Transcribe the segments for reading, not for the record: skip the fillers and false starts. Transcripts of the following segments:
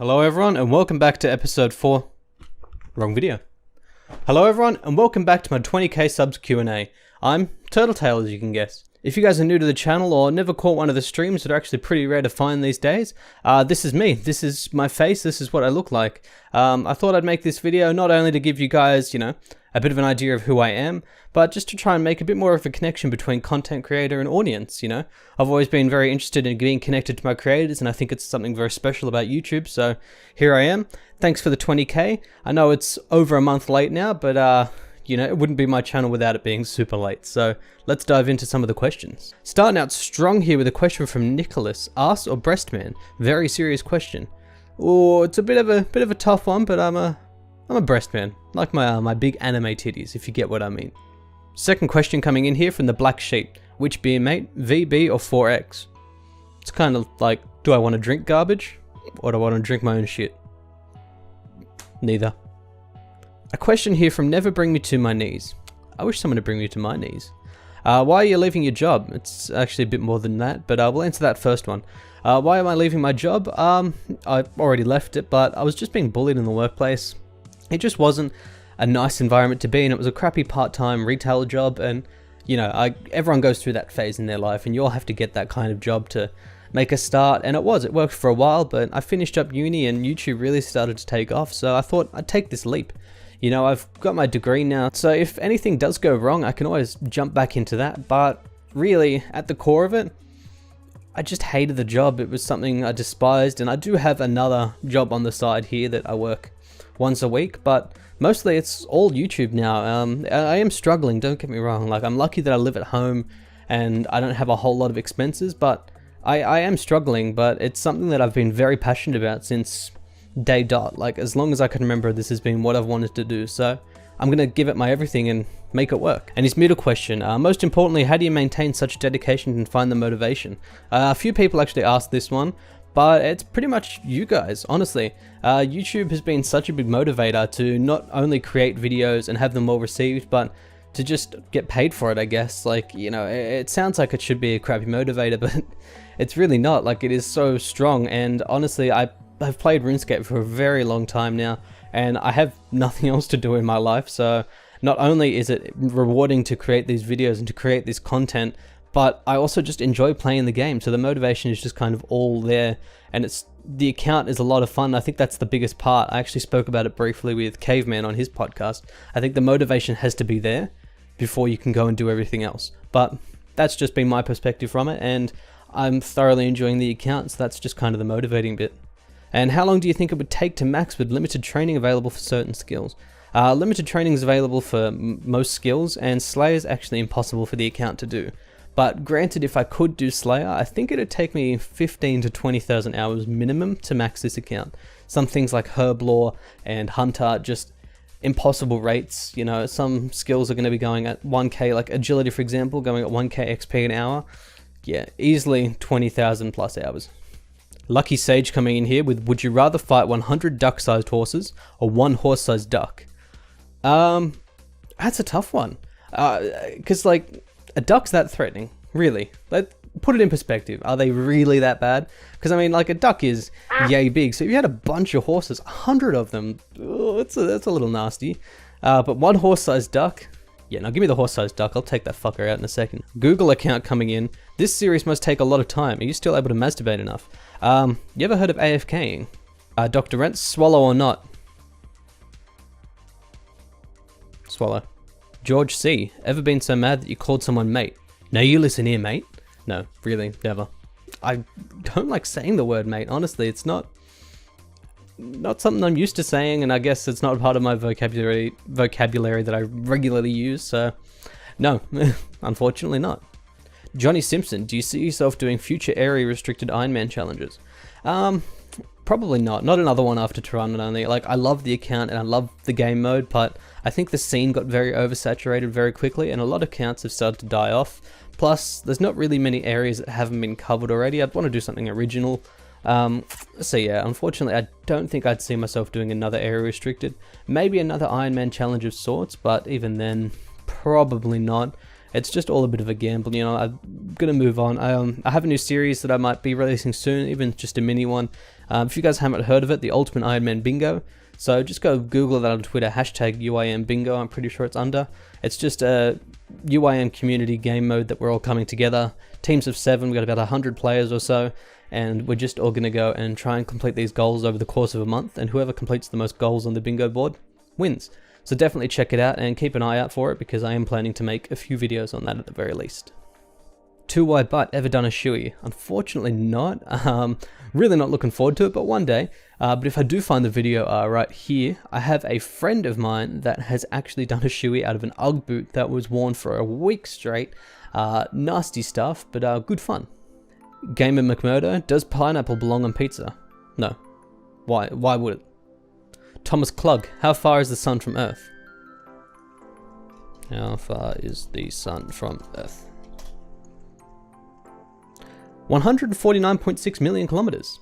Hello everyone and welcome back to episode 4. Wrong video. Hello everyone and welcome back to my 20k subs Q&A. I'm Turtletale, as you can guess. If you guys are new to the channel or never caught one of the streams that are actually pretty rare to find these days, this is me. This is my face. This is what I look like. I thought I'd make this video not only to give you guys, a bit of an idea of who I am, but just to try and make a bit more of a connection between content creator and audience, I've always been very interested in being connected to my creators, and I think it's something very special about YouTube, so here I am. Thanks for the 20k. I know it's over a month late now, but it wouldn't be my channel without it being super late, so let's dive into some of the questions. Starting out strong here with a question from Nicholas. Ass or breast man? Very serious question. Oh, it's a bit of a tough one, but I'm a breast man. Like my big anime titties, if you get what I mean. Second question coming in here from the Black Sheep. Which beer, mate? VB or 4X? It's kind of like, do I want to drink garbage? Or do I want to drink my own shit? Neither. A question here from Never Bring Me to My Knees. I wish someone would bring me to my knees. Why are you leaving your job? It's actually a bit more than that, but we'll answer that first one. Why am I leaving my job? I already left it, but I was just being bullied in the workplace. It just wasn't a nice environment to be in. It was a crappy part-time retail job, and everyone goes through that phase in their life, and you all have to get that kind of job to make a start. And it worked for a while, but I finished up uni and YouTube really started to take off, so I thought I'd take this leap. I've got my degree now, so if anything does go wrong, I can always jump back into that. But really, at the core of it, I just hated the job. It was something I despised, and I do have another job on the side here that I work once a week, but mostly it's all YouTube now. I am struggling, don't get me wrong. I'm lucky that I live at home and I don't have a whole lot of expenses, but I am struggling, but it's something that I've been very passionate about since day dot. As long as I can remember, this has been what I've wanted to do, so I'm gonna give it my everything and make it work. And his middle question, most importantly, how do you maintain such dedication and find the motivation? A few people actually asked this one, but it's pretty much you guys, honestly. YouTube has been such a big motivator to not only create videos and have them well received, but to just get paid for it, I guess. It sounds like it should be a crappy motivator, but it's really not. It is so strong, and honestly, I've played RuneScape for a very long time now, and I have nothing else to do in my life, so not only is it rewarding to create these videos and to create this content, but I also just enjoy playing the game, so the motivation is just kind of all there, and the account is a lot of fun. I think that's the biggest part. I actually spoke about it briefly with Caveman on his podcast. I think the motivation has to be there before you can go and do everything else, but that's just been my perspective from it, and I'm thoroughly enjoying the account, so that's just kind of the motivating bit. And how long do you think it would take to max with limited training available for certain skills? Limited training is available for most skills, and Slayer is actually impossible for the account to do. But granted, if I could do Slayer, I think it'd take me 15 to 20,000 hours minimum to max this account. Some things like Herblore and Hunter, just impossible rates. Some skills are going to be going at 1k, like Agility for example, going at 1k XP an hour. Yeah, easily 20,000 plus hours. Lucky Sage coming in here with, would you rather fight 100 duck-sized horses or one horse-sized duck? That's a tough one. Because a duck's that threatening, really. Put it in perspective. Are they really that bad? Because a duck is yay big. So if you had a bunch of horses, 100 of them, that's a little nasty. But one horse-sized duck, yeah, now give me the horse-sized duck. I'll take that fucker out in a second. Google account coming in. This series must take a lot of time. Are you still able to masturbate enough? You ever heard of AFKing? Dr. Rent, swallow or not? Swallow. George C. Ever been so mad that you called someone mate? Now you listen here, mate. No, really, never. I don't like saying the word mate, honestly. It's not something I'm used to saying, and I guess it's not part of my vocabulary that I regularly use, so no, unfortunately not. Johnny Simpson, do you see yourself doing future area restricted Iron Man challenges? Probably not another one after Toronto only. I love the account and I love the game mode, but I think the scene got very oversaturated very quickly, and a lot of accounts have started to die off. Plus, there's not really many areas that haven't been covered already. I'd want to do something original. So yeah, unfortunately, I don't think I'd see myself doing another area restricted. Maybe another Iron Man challenge of sorts, but even then, probably not. It's just all a bit of a gamble, I'm gonna move on. I have a new series that I might be releasing soon, even just a mini one. If you guys haven't heard of it, the Ultimate Iron Man Bingo. So just go Google that on Twitter, hashtag UIM Bingo, I'm pretty sure it's under. It's just a UIM community game mode that we're all coming together. Teams of 7, we've got about 100 players or so, and we're just all going to go and try and complete these goals over the course of a month, and whoever completes the most goals on the bingo board wins. So definitely check it out and keep an eye out for it, because I am planning to make a few videos on that at the very least. 2Y Butt, ever done a shoey? Unfortunately not. Really not looking forward to it, but one day. But if I do find the video right here, I have a friend of mine that has actually done a shoey out of an UGG boot that was worn for a week straight. Nasty stuff, but good fun. Gamer McMurdo, does pineapple belong on pizza? No. Why would it? Thomas Klug, how far is the sun from Earth? How far is the sun from Earth? 149.6 million kilometers.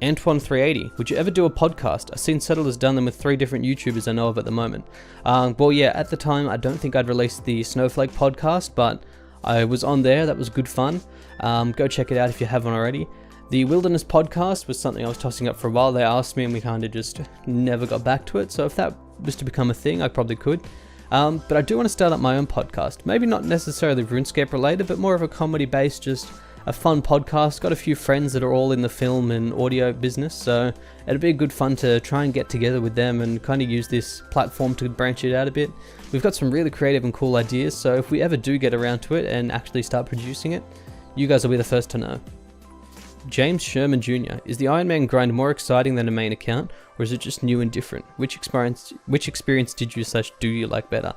Antoine 380, would you ever do a podcast? I've seen Settle has done them with 3 different YouTubers I know of at the moment. Well, yeah, at the time, I don't think I'd released the Snowflake podcast, but I was on there. That was good fun. Go check it out if you haven't already. The Wilderness podcast was something I was tossing up for a while. They asked me and we kind of just never got back to it. So if that was to become a thing, I probably could. But I do want to start up my own podcast. Maybe not necessarily RuneScape related, but more of a comedy based, just a fun podcast. Got a few friends that are all in the film and audio business, so it'd be good fun to try and get together with them and kind of use this platform to branch it out a bit. We've got some really creative and cool ideas, so if we ever do get around to it and actually start producing it, you guys will be the first to know. James Sherman Jr. Is the Iron Man grind more exciting than a main account, or is it just new and different? Which experience did you / do you like better?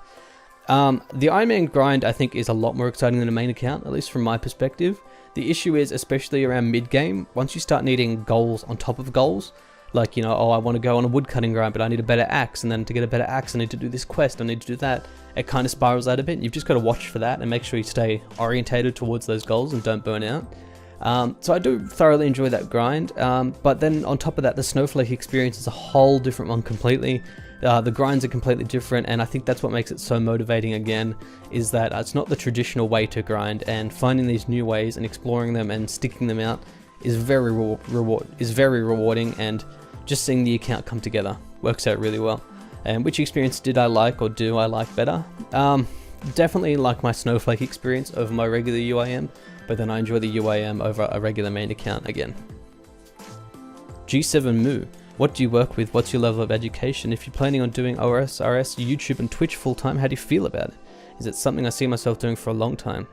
The Iron Man grind, I think, is a lot more exciting than a main account, at least from my perspective. The issue is, especially around mid-game, once you start needing goals on top of goals, like, you know, oh, I want to go on a woodcutting grind, but I need a better axe, and then to get a better axe, I need to do this quest, I need to do that. It kind of spirals out a bit. You've just got to watch for that and make sure you stay orientated towards those goals and don't burn out. So I do thoroughly enjoy that grind, but then on top of that, the Snowflake experience is a whole different one completely. The grinds are completely different, and I think that's what makes it so motivating again, is that it's not the traditional way to grind, and finding these new ways and exploring them and sticking them out is very rewarding, and just seeing the account come together works out really well. And which experience did I like or do I like better? Definitely like my Snowflake experience over my regular UIM, but then I enjoy the UIM over a regular main account again. G7 Moo. What do you work with? What's your level of education? If you're planning on doing OSRS, YouTube and Twitch full time, how do you feel about it? Is it something I see myself doing for a long time?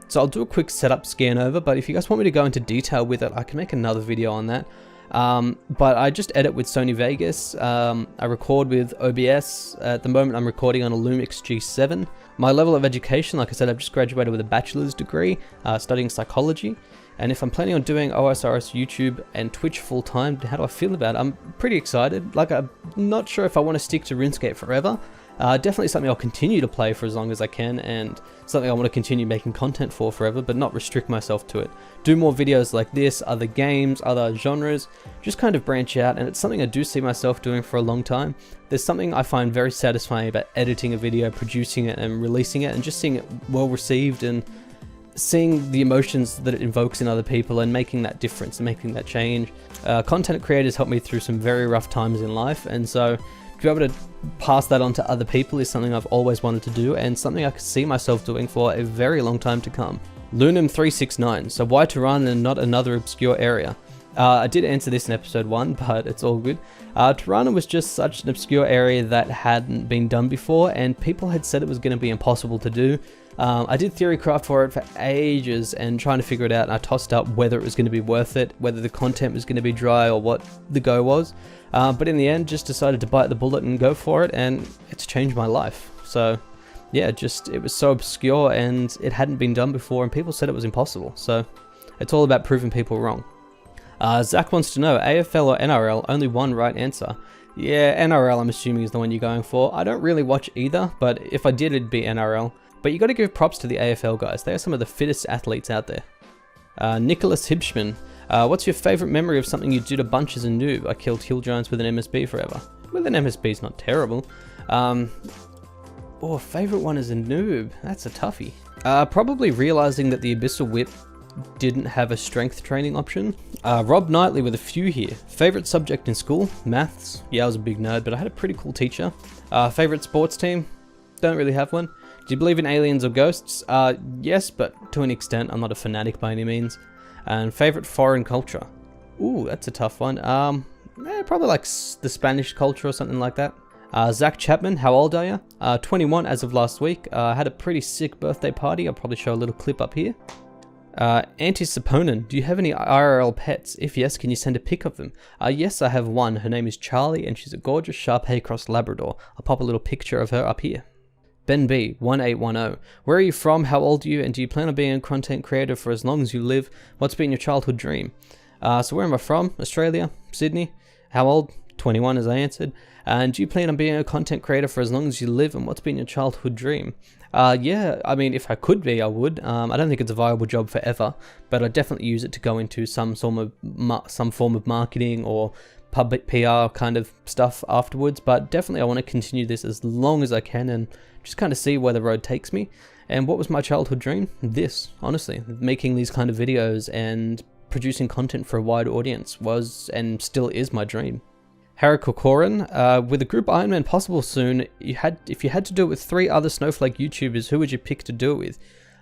So I'll do a quick setup scan over, but if you guys want me to go into detail with it, I can make another video on that. But I just edit with Sony Vegas. I record with OBS. At the moment I'm recording on a Lumix G7. My level of education, like I said, I've just graduated with a bachelor's degree, studying psychology. And if I'm planning on doing OSRS, YouTube, and Twitch full time, how do I feel about it? I'm pretty excited. Like, I'm not sure if I want to stick to RuneScape forever. Definitely something I'll continue to play for as long as I can, and something I want to continue making content for forever, but not restrict myself to it. Do more videos like this, other games, other genres, just kind of branch out, and it's something I do see myself doing for a long time. There's something I find very satisfying about editing a video, producing it, and releasing it, and just seeing it well received, and seeing the emotions that it invokes in other people and making that difference and making that change. Content creators helped me through some very rough times in life, and so to be able to pass that on to other people is something I've always wanted to do, and something I could see myself doing for a very long time to come. Lunum369, so why Tirana and not another obscure area? I did answer this in episode 1, but it's all good. Tirana was just such an obscure area that hadn't been done before, and people had said it was going to be impossible to do. I did theorycraft for it for ages and trying to figure it out, and I tossed up whether it was going to be worth it, whether the content was going to be dry or what the go was. But in the end, just decided to bite the bullet and go for it, and it's changed my life. So yeah, it was so obscure and it hadn't been done before, and people said it was impossible. So it's all about proving people wrong. Zach wants to know, AFL or NRL, only one right answer. Yeah, NRL I'm assuming is the one you're going for. I don't really watch either, but if I did, it'd be NRL. But you got to give props to the AFL guys. They are some of the fittest athletes out there. Nicholas Hibschman. What's your favourite memory of something you did a bunch as a noob? I killed hill giants with an MSB forever. With an MSB is not terrible. Favourite one as a noob. That's a toughie. Probably realising that the Abyssal Whip didn't have a strength training option. Rob Knightley with a few here. Favorite subject in school? Maths. Yeah, I was a big nerd, but I had a pretty cool teacher. Favorite sports team? Don't really have one. Do you believe in aliens or ghosts? Yes, but to an extent. I'm not a fanatic by any means. And favorite foreign culture? Ooh, that's a tough one. Probably like the Spanish culture or something like that. Zac Chapman, how old are you? 21 as of last week. I had a pretty sick birthday party. I'll probably show a little clip up here. Anti-Saponin, do you have any IRL pets? If yes, can you send a pic of them? Yes, I have one. Her name is Charlie, and she's a gorgeous Shar-Pei-Cross Labrador. I'll pop a little picture of her up here. Ben B, 1810. Where are you from? How old are you? And do you plan on being a content creator for as long as you live? What's been your childhood dream? So where am I from? Australia? Sydney? How old? 21 as I answered. And do you plan on being a content creator for as long as you live? And what's been your childhood dream? Yeah, I mean, if I could be, I would. I don't think it's a viable job forever, but I'd definitely use it to go into some form of marketing or public PR kind of stuff afterwards. But definitely I want to continue this as long as I can and just kind of see where the road takes me. And what was my childhood dream? This, honestly, making these kind of videos and producing content for a wide audience was and still is my dream. Koren, with a group Ironman possible soon, if you had to do it with 3 other Snowflake YouTubers, who would you pick to do it with?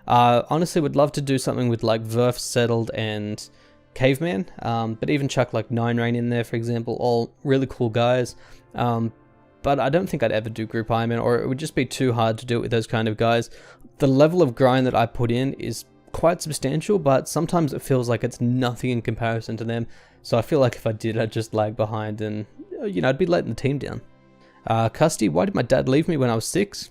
Honestly, would love to do something with like Verf, Settled, and Caveman, but even chuck like 9rain in there, for example, all really cool guys. But I don't think I'd ever do group Ironman, or it would just be too hard to do it with those kind of guys. The level of grind that I put in is quite substantial, but sometimes it feels like it's nothing in comparison to them. So I feel like if I did, I'd just lag behind and, you know, I'd be letting the team down. Custy, why did my dad leave me when I was 6?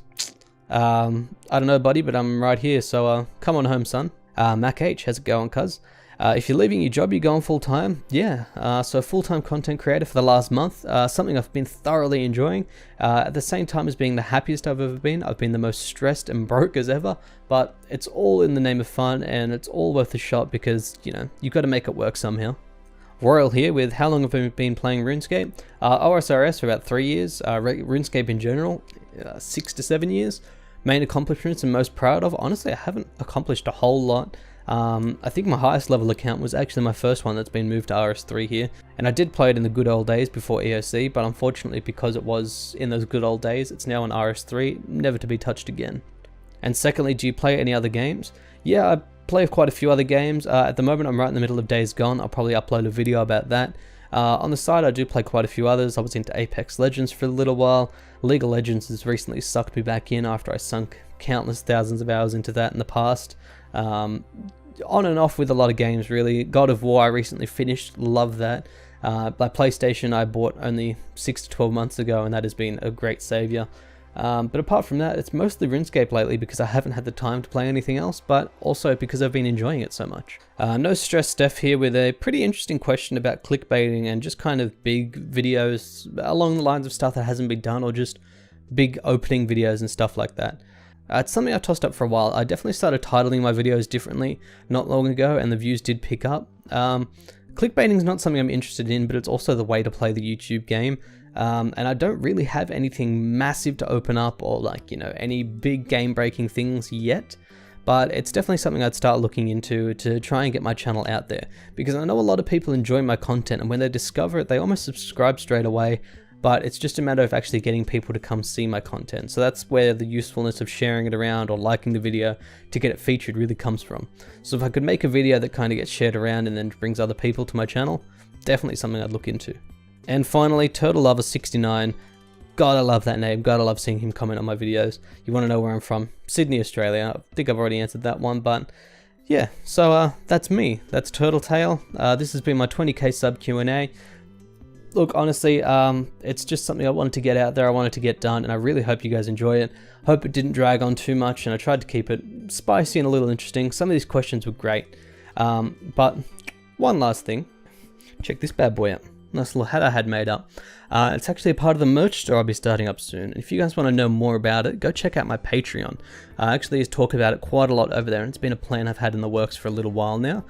I don't know, buddy, but I'm right here, so come on home, son. Mac H, how's it going, cuz? If you're leaving your job, you're going full-time? Yeah, so full-time content creator for the last month, something I've been thoroughly enjoying. At the same time as being the happiest I've ever been, I've been the most stressed and broke as ever, but it's all in the name of fun, and it's all worth a shot because, you know, you've got to make it work somehow. Royal here with how long have I been playing RuneScape? OSRS for about 3 years, RuneScape in general, 6 to 7 years. Main accomplishments I'm most proud of? Honestly, I haven't accomplished a whole lot. I think my highest level account was actually my first one that's been moved to RS3 here, and I did play it in the good old days before EOC, but unfortunately because it was in those good old days, it's now on RS3, never to be touched again. And secondly, do you play any other games? Yeah, I play quite a few other games. At the moment I'm right in the middle of Days Gone. I'll probably upload a video about that. On the side I do play quite a few others. I was into Apex Legends for a little while. League of Legends has recently sucked me back in after I sunk countless thousands of hours into that in the past. On and off with a lot of games really. God of War I recently finished, love that. My PlayStation I bought only 6 to 12 months ago, and that has been a great savior. But apart from that, it's mostly RuneScape lately because I haven't had the time to play anything else, but also because I've been enjoying it so much. No Stress Steph here with a pretty interesting question about clickbaiting and just kind of big videos along the lines of stuff that hasn't been done, or just big opening videos and stuff like that. It's something I tossed up for a while. I definitely started titling my videos differently not long ago, and the views did pick up. Clickbaiting is not something I'm interested in, but it's also the way to play the YouTube game. And I don't really have anything massive to open up, or like, you know, any big game breaking things yet, but it's definitely something I'd start looking into to try and get my channel out there, because I know a lot of people enjoy my content, and when they discover it they almost subscribe straight away, but it's just a matter of actually getting people to come see my content. So that's where the usefulness of sharing it around or liking the video to get it featured really comes from. So if I could make a video that kind of gets shared around and then brings other people to my channel, definitely something I'd look into. And finally, Turtle Lover 69. God, I love that name. God, I love seeing him comment on my videos. You want to know where I'm from? Sydney, Australia. I think I've already answered that one, but yeah. So that's me. That's Turtletale. This has been my 20k sub Q&A. Look, honestly, it's just something I wanted to get out there. I wanted to get done, and I really hope you guys enjoy it. Hope it didn't drag on too much, and I tried to keep it spicy and a little interesting. Some of these questions were great. But one last thing. Check this bad boy out. Nice little hat I had made up. It's actually a part of the merch store I'll be starting up soon. If you guys want to know more about it, go check out my Patreon. I actually talk about it quite a lot over there, and it's been a plan I've had in the works for a little while now.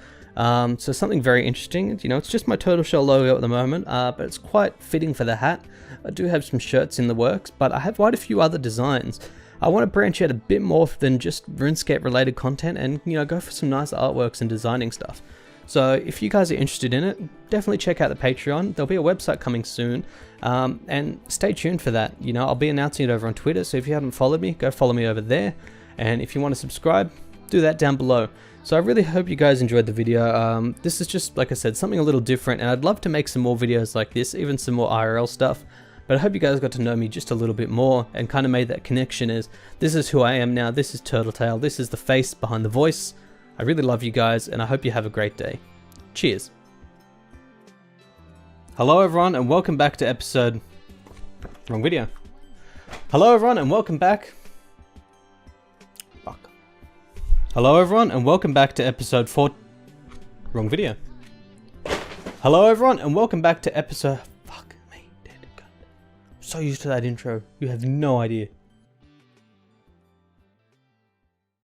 So something very interesting, you know, it's just my turtle shell logo at the moment, but it's quite fitting for the hat. I do have some shirts in the works, but I have quite a few other designs. I want to branch out a bit more than just RuneScape related content and, you know, go for some nice artworks and designing stuff. So if you guys are interested in it, definitely check out the Patreon. There'll be a website coming soon, and stay tuned for that. You know, I'll be announcing it over on Twitter, so if you haven't followed me, go follow me over there. And if you want to subscribe, do that down below. So I really hope you guys enjoyed the video. This is just, like I said, something a little different, and I'd love to make some more videos like this, even some more IRL stuff. But I hope you guys got to know me just a little bit more and kind of made that connection as this is who I am now, this is Turtletale, this is the face behind the voice. I really love you guys, and I hope you have a great day. Cheers. Hello everyone, and welcome back to episode... Wrong video. Hello everyone, and welcome back... Fuck. Hello everyone, and welcome back to episode 4... Wrong video. Hello everyone, and welcome back to episode... Fuck me, dead God. I'm so used to that intro, you have no idea.